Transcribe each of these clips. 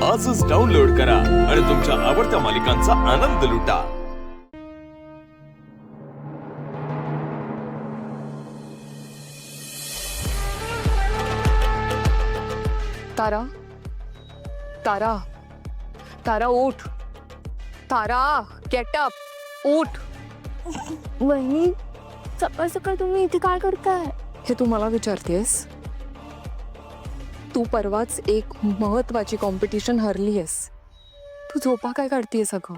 आजच डाउनलोड करा आणि तुमच्या आवडत्या मालिकांचा आनंद लुटा। तारा, तारा, तारा उठ। तारा, गेट अप, उठ। वहिनी, सकाळ सकाळ तुम्ही इथे काय करताय? हे तू मला विचारतेस? तू परवाच एक महत्वाची कॉम्पिटिशन हरलीयस। तू झोपा काय काढतेस अगं?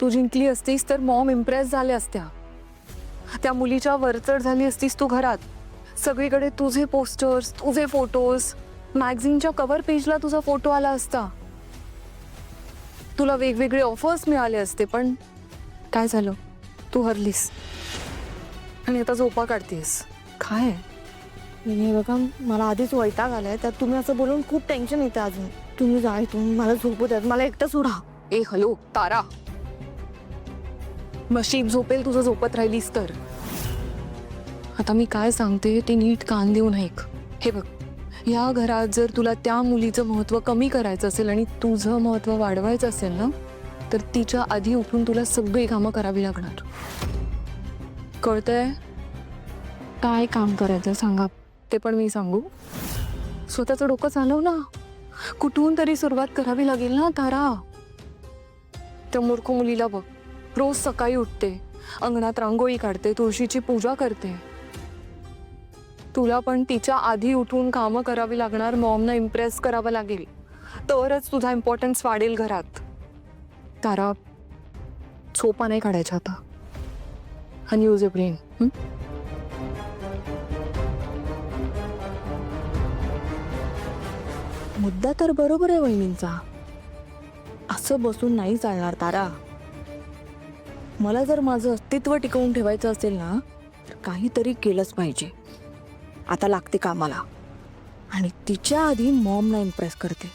तू जिंकली असतीस तर मॉम इम्प्रेस झाले असत्या। त्या मुलीच्या वरचढ झाली असतीस तू घरात। सगळीकडे तुझे पोस्टर्स, तुझे फोटोज, मॅगझिनच्या कव्हर पेजला तुझा फोटो आला असता। तुला वेगवेगळे ऑफर्स मिळाले असते, पण काय झालं? तू हरलीस आणि आता झोपा काढतेस। काय हे बघा, मला आधीच वैताग आलाय, त्यात तुम्ही असं बोलून खूप टेन्शन येतं अजून। तुम्ही जा इथून, मला झोपू द्यात, मला एकटं सोडा। ए हॅलो तारा, नशीब झोपेल तुझं झोपत राहिलीस तर। आता मी काय सांगते ते नीट कान देऊन ऐक। हे बघ, या घरात जर तुला त्या मुलीचं महत्त्व कमी करायचं असेल आणि तुझं महत्त्व वाढवायचं असेल ना, तर तिच्या आधी उठून तुला सगळी कामं करावी लागणार। कळतंय? काय काम करायचं सांगा? ते पण मी सांगू? स्वतःचं डोकं चालव ना। कुठून तरी सुरुवात करावी लागेल ना तारा। त्या मूर्ख मुलीला बघ, रोज सकाळी उठते, अंगणात रांगोळी काढते, तुळशीची पूजा करते। तुला पण तिच्या आधी उठून कामं करावी लागणार, मॉमना इम्प्रेस करावं लागेल, तरच तुझा इम्पॉर्टन्स वाढेल घरात। तारा, झोपा नाही काढायच्या आता, आणि यूज अ ब्रेन। मुद्दा तर बरोबर आहे वहिनींचा, असं बसून नाही चालणार तारा। मला जर माझं अस्तित्व टिकवून ठेवायचं असेल ना, तर काहीतरी केलंच पाहिजे। आता लागते कामाला आणि तिच्या आधी मॉमना इम्प्रेस करते।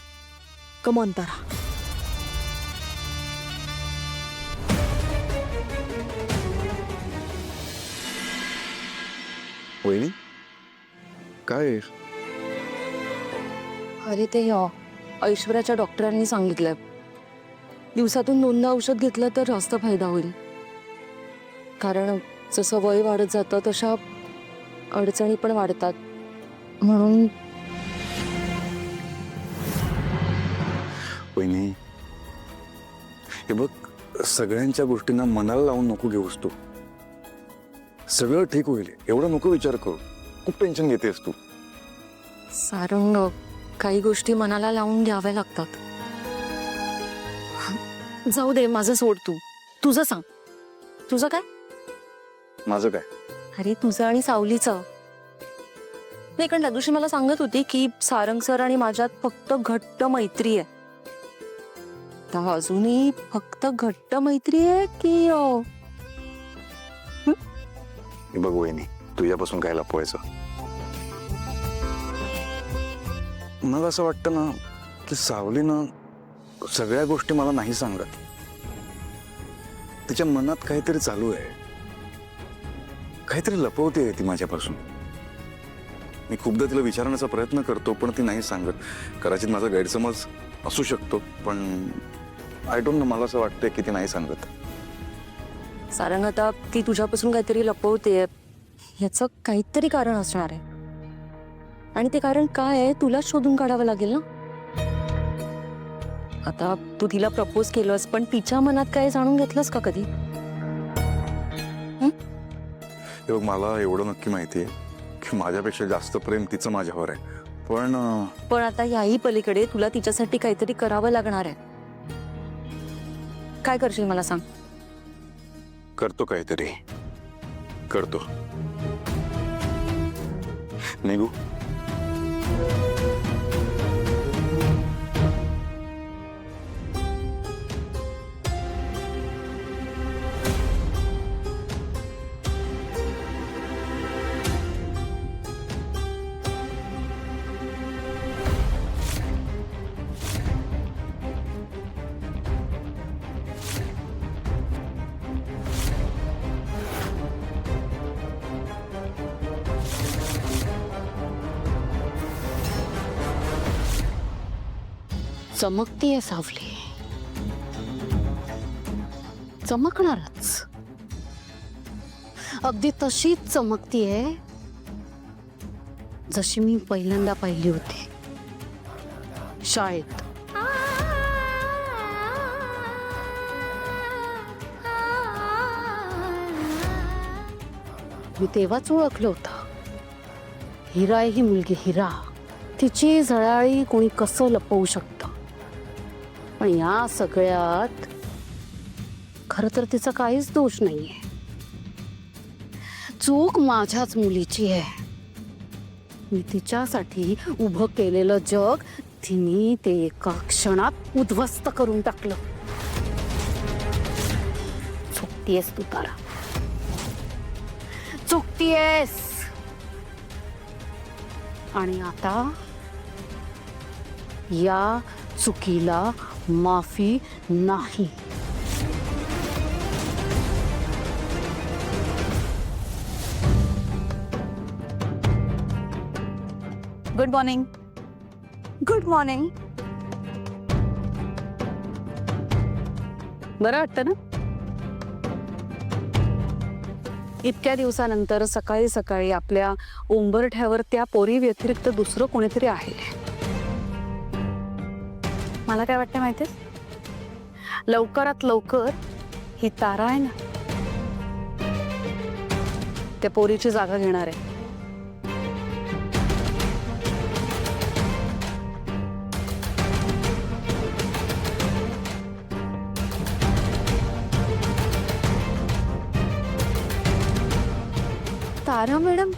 कम ऑन तारा। वहिनी, काय? अरे ते ऐश्वर्याच्या डॉक्टरांनी सांगितलंय, दिवसातून 2दा औषध घेतलं तर जास्त फायदा होईल। कारण जसं वय वाढत जातं तशा अडचणी पण वाढतात, म्हणून। वहिनी, हे बघ, सगळ्यांच्या गोष्टींना मनाला लावून नको घेऊस तू। सगळं ठीक होईल एवढा नको विचार करू। खूप टेन्शन घेतेस तू। सारंग, काही गोष्टी मनाला लावून घ्याव्या लागतात। जाऊ दे, माझं सोड, तुझं सांग। तुझं काय? माझं काय? अरे तुझं आणि सावलीचं नाही, कारण त्या दिवशी मला सांगत होती की सारंग सर आणि माझ्यात फक्त घट्ट मैत्री आहे। तर अजूनही फक्त घट्ट मैत्री आहे की हे बघ वहिनी, तुझ्यापासून काय लपवायचं? मला असं वाटतं ना की सावलीनं सगळ्या गोष्टी मला नाही सांगत। तिच्या मनात काहीतरी चालू आहे, काहीतरी लपवते ती माझ्यापासून। मी खूपदा तिला विचारण्याचा प्रयत्न करतो, पण ती नाही सांगत। कदाचित माझा गैरसमज असू शकतो, पण आय डोंट नो, मला असं वाटतंय की ती नाही सांगत। सारंग, आता ती तुझ्यापासून काहीतरी लपवते, याचं काहीतरी कारण असणार आहे, आणि ते कारण काय आहे तुला शोधून काढावं लागेल ना। आता तू तिला प्रपोज केलंस, पण तिच्या मनात काय जाणून घेतलंस का कधी? हे बघ, मला एवढं नक्की माहितीये की माझ्यापेक्षा जास्त प्रेम तिचं माझ्यावर आहे, पण आता याही पलीकडे तुला तिच्यासाठी काहीतरी करावं लागणार आहे। काय करशील मला सांग? करतो काहीतरी, करतो। निघू? चमकतीये सावली, चमकणारच. अगदी तशीच चमकतीये जशी मी पहिल्यांदा पाहिली होती शाळेत. मी तेव्हाच ओळखलं होतं, हिरा आहे ही मुलगी, हिरा. तिची झळाळी कोणी कसं लपवू शकतं, पण या सगळ्यात खरं तर तिचा काहीच दोष नाहीये. चूक माझ्याच मुलीची आहे. मी तिच्यासाठी उभं केलेलं जग तिने ते एका क्षणात उद्ध्वस्त करून टाकलं. चुकतीयस तू तारा, चुकतीयस. आणि आता या चुकीला माफी नाही. Good morning. Good morning. बरं वाटतं ना? इतक्या दिवसानंतर सकाळी सकाळी आपल्या उंबरठ्यावर त्या पोरी व्यतिरिक्त दुसरं कोणीतरी आहे. मला काय वाटतं माहितीये, लवकरात लवकर ही तारा आहे ना, त्या पोरीची जागा घेणार आहे. तारा मॅडम,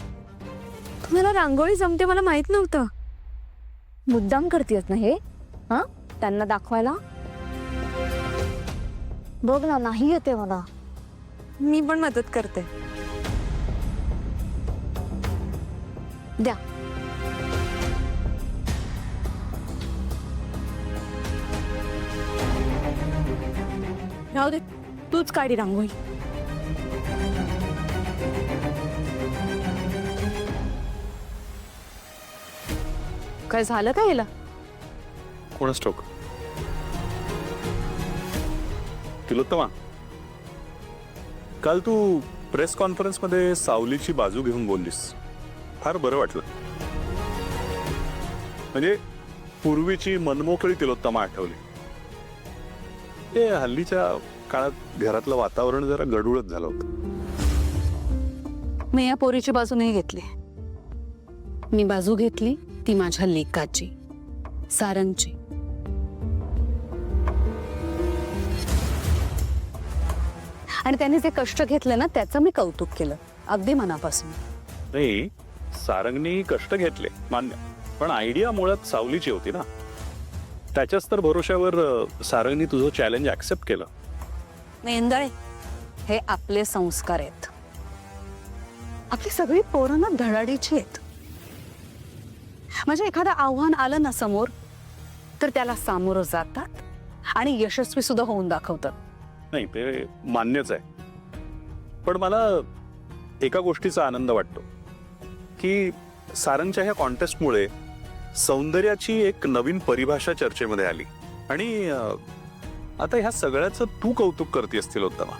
तुम्हाला रांगोळी जमते मला माहित नव्हतं. मुद्दाम करतेस ना हे? हा, त्यांना दाखवायला? बघ ना, नाही येते मला. मी पण मदत करते. द्या. राहू दे, तूच काढी रांगोळी. काय झालं का हिला? कोणाच ठाऊक. तिलोत्तमा, काल तू प्रेस कॉन्फरन्स मध्ये सावलीची बाजू घेऊन बोललीस, फार बरं वाटलं. म्हणजे पूर्वीची मनमोकळी तिलोत्तमा आठवली. ते हल्लीच्या काळात घरातलं वातावरण जरा गडूळच झालं होतं. मी या पोरीची बाजू नाही घेतली. मी बाजू घेतली ती माझ्या लेकाची, सारंगची. आणि त्याने जे कष्ट घेतले ना, त्याचं मी कौतुक केलं अगदी मनापासून. नाही, सारंगनी कष्ट घेतले मान्य, पण आयडिया मुळात सावलीची होती ना. त्याच्याच तर भरोश्यावर सारंगनी तुझं चॅलेंज ऍक्सेप्ट केलं. मेंदळे, हे आपले संस्कार आहेत. आपली सगळी पोरं ना धडाडीची आहेत. म्हणजे एखादं आव्हान आलं ना समोर, तर त्याला सामोरं जातात आणि यशस्वी सुद्धा होऊन दाखवतात. नाही, ते मान्यच आहे. पण मला एका गोष्टीचा आनंद वाटतो की सारंगच्या ह्या कॉन्टेस्टमुळे सौंदर्याची एक नवीन परिभाषा चर्चेमध्ये आली. आणि आता ह्या सगळ्याचं तू कौतुक करतेस तिलोत्तमा.